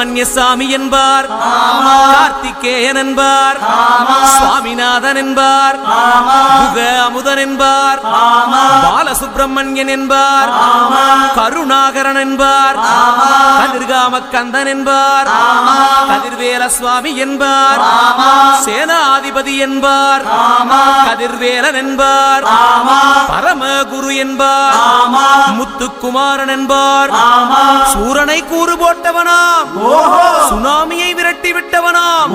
சுப்பிரமணிய சாமி என்பார், கார்த்திகேயன் என்பார், சுவாமிநாதன் என்பார், முக அமுதன் என்பார், பாலசுப்பிரமணியன் என்பார், கருணாகரன் என்பார், கதிர்காம கந்தன் என்பார், கதிர்வேல சுவாமி என்பார், சேனாதிபதி என்பார், கதிர்வேலன் என்பார், பரமகுரு என்பார், முத்துக்குமாரன் என்பார், சூரனை கூறு போட்டவனாம், சுனாமியை விரட்டி விட்டவனாம்,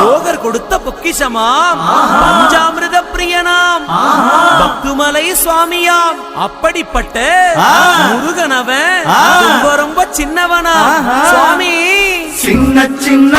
போகர் கொடுத்த பொக்கிஷமாம், பஞ்சாமிர்த பிரியனாம், பக்துமலை சுவாமியாம். அப்படிப்பட்ட முருகனவன் ரொம்ப ரொம்ப சின்னவனா சுவாமி, சின்ன சின்ன